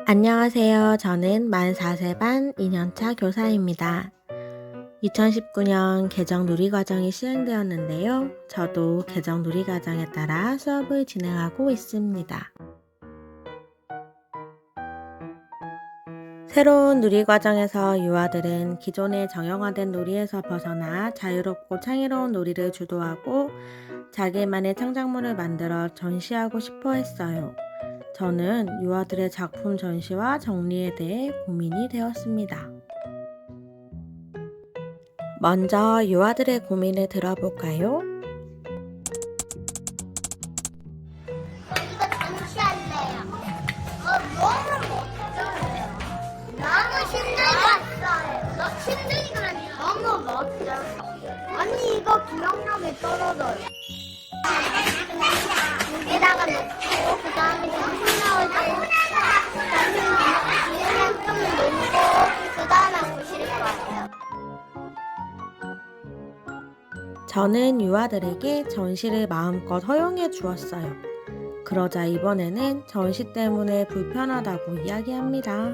안녕하세요. 저는 만 4세 반 2년차 교사입니다. 2019년 개정 누리과정이 시행되었는데요. 저도 개정 누리과정에 따라 수업을 진행하고 있습니다. 새로운 누리과정에서 유아들은 기존의 정형화된 놀이에서 벗어나 자유롭고 창의로운 놀이를 주도하고 자기만의 창작물을 만들어 전시하고 싶어 했어요. 저는 유아들의 작품 전시와 정리에 대해 고민이 되었습니다. 먼저 유아들의 고민을 들어볼까요? 이거 전시할래요. 너무 멋져요. 너무 힘들었어요. 힘들기만 너무 멋져. 아니 이거 기억력이 떨어져요. 여기다가 놓고 그 다음에 점심 나올 때 점심 좀 놀고 그 다음에 보실 거예요. 저는 유아들에게 전시를 마음껏 허용해 주었어요. 그러자 이번에는 전시 때문에 불편하다고 이야기합니다.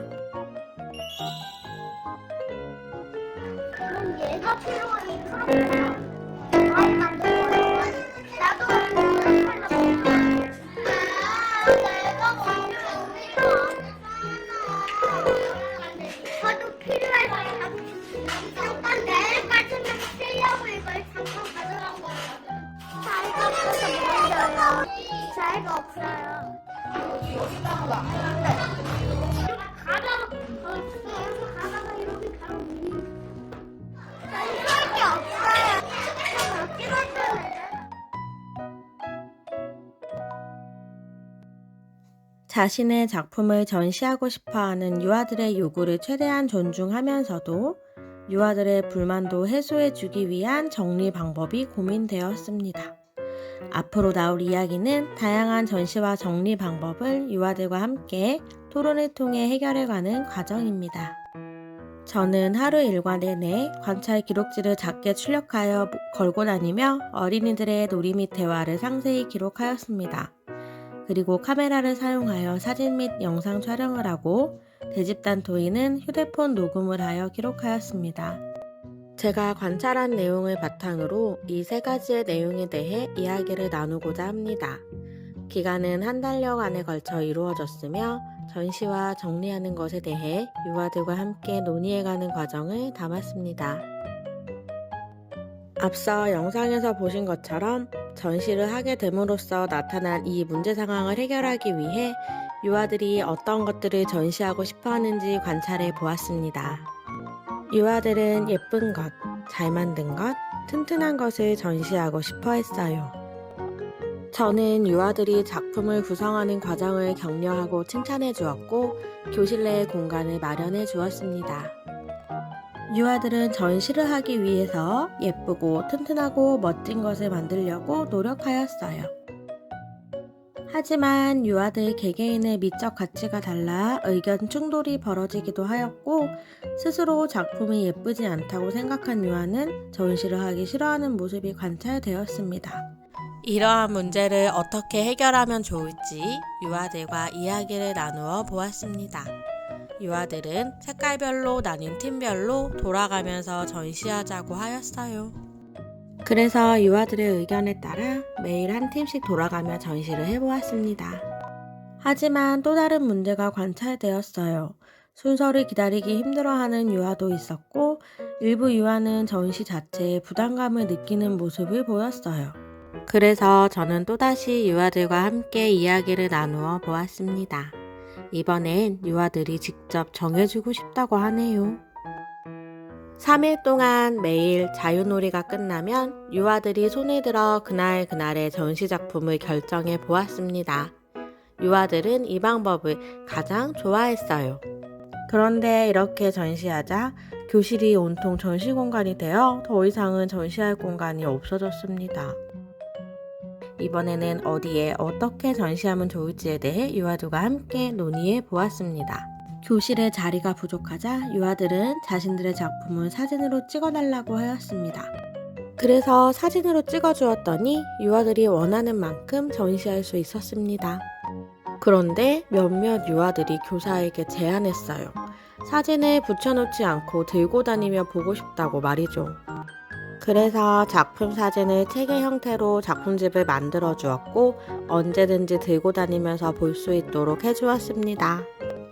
그럼 얘가 필요하니까 많이 만들어. 나도 내가 저도 필요할 때 잠깐 내일까지는 쓰려고 이걸 잠깐 가져간 거거든. 자리가 없어서 못 옮겨요. 자리가 없어요. 가다가 이렇게 가면 할 게 없어요. 찍어줘야 자신의 작품을 전시하고 싶어하는 유아들의 요구를 최대한 존중하면서도 유아들의 불만도 해소해주기 위한 정리 방법이 고민되었습니다. 앞으로 나올 이야기는 다양한 전시와 정리 방법을 유아들과 함께 토론을 통해 해결해가는 과정입니다. 저는 하루 일과 내내 관찰 기록지를 작게 출력하여 걸고 다니며 어린이들의 놀이 및 대화를 상세히 기록하였습니다. 그리고 카메라를 사용하여 사진 및 영상 촬영을 하고 대집단 토이는 휴대폰 녹음을 하여 기록하였습니다. 제가 관찰한 내용을 바탕으로 이 세 가지의 내용에 대해 이야기를 나누고자 합니다. 기간은 한 달여간에 걸쳐 이루어졌으며 전시와 정리하는 것에 대해 유아들과 함께 논의해가는 과정을 담았습니다. 앞서 영상에서 보신 것처럼 전시를 하게 됨으로써 나타난 이 문제 상황을 해결하기 위해 유아들이 어떤 것들을 전시하고 싶어 하는지 관찰해 보았습니다. 유아들은 예쁜 것, 잘 만든 것, 튼튼한 것을 전시하고 싶어 했어요. 저는 유아들이 작품을 구성하는 과정을 격려하고 칭찬해 주었고 교실 내의 공간을 마련해 주었습니다. 유아들은 전시를 하기 위해서 예쁘고 튼튼하고 멋진 것을 만들려고 노력하였어요. 하지만 유아들 개개인의 미적 가치가 달라 의견 충돌이 벌어지기도 하였고 스스로 작품이 예쁘지 않다고 생각한 유아는 전시를 하기 싫어하는 모습이 관찰되었습니다. 이러한 문제를 어떻게 해결하면 좋을지 유아들과 이야기를 나누어 보았습니다. 유아들은 색깔별로 나뉜 팀별로 돌아가면서 전시하자고 하였어요. 그래서 유아들의 의견에 따라 매일 한 팀씩 돌아가며 전시를 해보았습니다. 하지만 또 다른 문제가 관찰되었어요. 순서를 기다리기 힘들어하는 유아도 있었고 일부 유아는 전시 자체에 부담감을 느끼는 모습을 보였어요. 그래서 저는 또다시 유아들과 함께 이야기를 나누어 보았습니다. 이번엔 유아들이 직접 정해주고 싶다고 하네요. 3일 동안 매일 자유놀이가 끝나면 유아들이 손에 들어 그날의 전시작품을 결정해 보았습니다. 유아들은 이 방법을 가장 좋아했어요. 그런데 이렇게 전시하자 교실이 온통 전시 공간이 되어 더 이상은 전시할 공간이 없어졌습니다. 이번에는 어디에 어떻게 전시하면 좋을지에 대해 유아들과 함께 논의해 보았습니다. 교실에 자리가 부족하자 유아들은 자신들의 작품을 사진으로 찍어달라고 하였습니다. 그래서 사진으로 찍어주었더니 유아들이 원하는 만큼 전시할 수 있었습니다. 그런데 몇몇 유아들이 교사에게 제안했어요. 사진을 붙여놓지 않고 들고 다니며 보고 싶다고 말이죠. 그래서 작품 사진을 책의 형태로 작품집을 만들어 주었고 언제든지 들고 다니면서 볼 수 있도록 해주었습니다.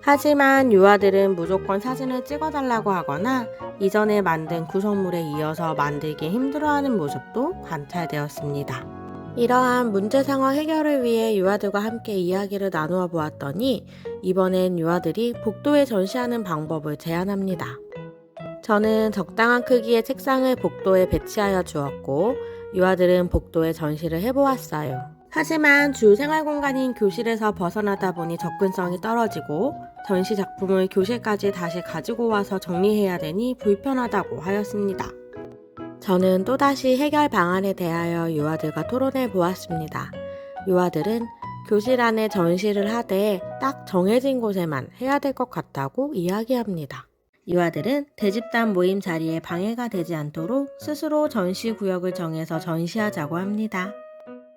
하지만 유아들은 무조건 사진을 찍어달라고 하거나 이전에 만든 구성물에 이어서 만들기 힘들어하는 모습도 관찰되었습니다. 이러한 문제 상황 해결을 위해 유아들과 함께 이야기를 나누어 보았더니 이번엔 유아들이 복도에 전시하는 방법을 제안합니다. 저는 적당한 크기의 책상을 복도에 배치하여 주었고 유아들은 복도에 전시를 해보았어요. 하지만 주 생활 공간인 교실에서 벗어나다 보니 접근성이 떨어지고 전시 작품을 교실까지 다시 가지고 와서 정리해야 되니 불편하다고 하였습니다. 저는 또다시 해결 방안에 대하여 유아들과 토론해 보았습니다. 유아들은 교실 안에 전시를 하되 딱 정해진 곳에만 해야 될 것 같다고 이야기합니다. 유아들은 대집단 모임 자리에 방해가 되지 않도록 스스로 전시 구역을 정해서 전시하자고 합니다.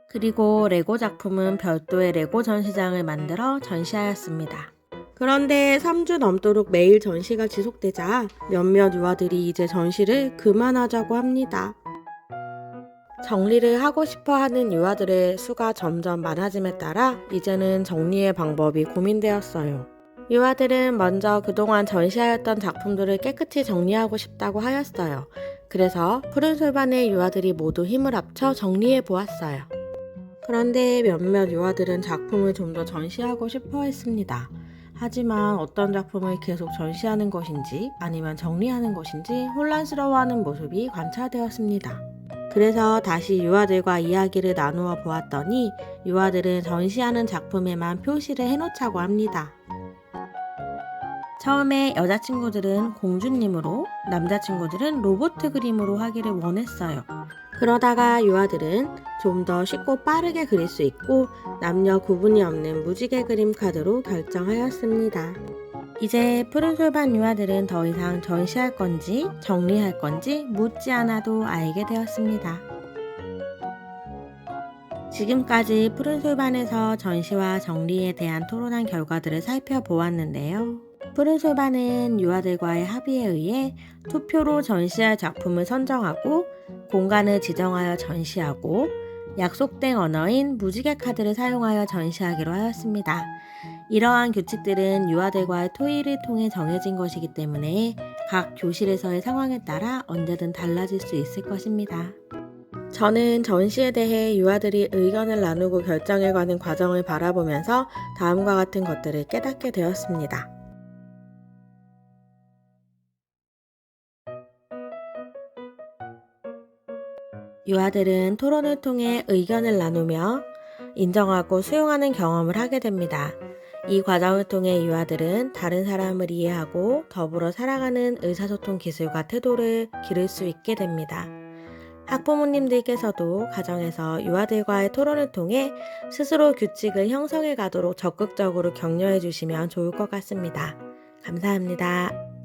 그리고 레고 작품은 별도의 레고 전시장을 만들어 전시하였습니다. 그런데 3주 넘도록 매일 전시가 지속되자 몇몇 유아들이 이제 전시를 그만하자고 합니다. 정리를 하고 싶어 하는 유아들의 수가 점점 많아짐에 따라 이제는 정리의 방법이 고민되었어요. 유아들은 먼저 그동안 전시하였던 작품들을 깨끗이 정리하고 싶다고 하였어요. 그래서 푸른 솔반의 유아들이 모두 힘을 합쳐 정리해 보았어요. 그런데 몇몇 유아들은 작품을 좀 더 전시하고 싶어 했습니다. 하지만 어떤 작품을 계속 전시하는 것인지 아니면 정리하는 것인지 혼란스러워하는 모습이 관찰되었습니다. 그래서 다시 유아들과 이야기를 나누어 보았더니 유아들은 전시하는 작품에만 표시를 해놓자고 합니다. 처음에 여자친구들은 공주님으로 남자친구들은 로봇 그림으로 하기를 원했어요. 그러다가 유아들은 좀 더 쉽고 빠르게 그릴 수 있고 남녀 구분이 없는 무지개 그림 카드로 결정하였습니다. 이제 푸른 솔반 유아들은 더 이상 전시할 건지 정리할 건지 묻지 않아도 알게 되었습니다. 지금까지 푸른 솔반에서 전시와 정리에 대한 토론한 결과들을 살펴보았는데요. 푸른 솔반은 유아들과의 합의에 의해 투표로 전시할 작품을 선정하고 공간을 지정하여 전시하고 약속된 언어인 무지개 카드를 사용하여 전시하기로 하였습니다. 이러한 규칙들은 유아들과의 토의를 통해 정해진 것이기 때문에 각 교실에서의 상황에 따라 언제든 달라질 수 있을 것입니다. 저는 전시에 대해 유아들이 의견을 나누고 결정해가는 과정을 바라보면서 다음과 같은 것들을 깨닫게 되었습니다. 유아들은 토론을 통해 의견을 나누며 인정하고 수용하는 경험을 하게 됩니다. 이 과정을 통해 유아들은 다른 사람을 이해하고 더불어 살아가는 의사소통 기술과 태도를 기를 수 있게 됩니다. 학부모님들께서도 가정에서 유아들과의 토론을 통해 스스로 규칙을 형성해 가도록 적극적으로 격려해 주시면 좋을 것 같습니다. 감사합니다.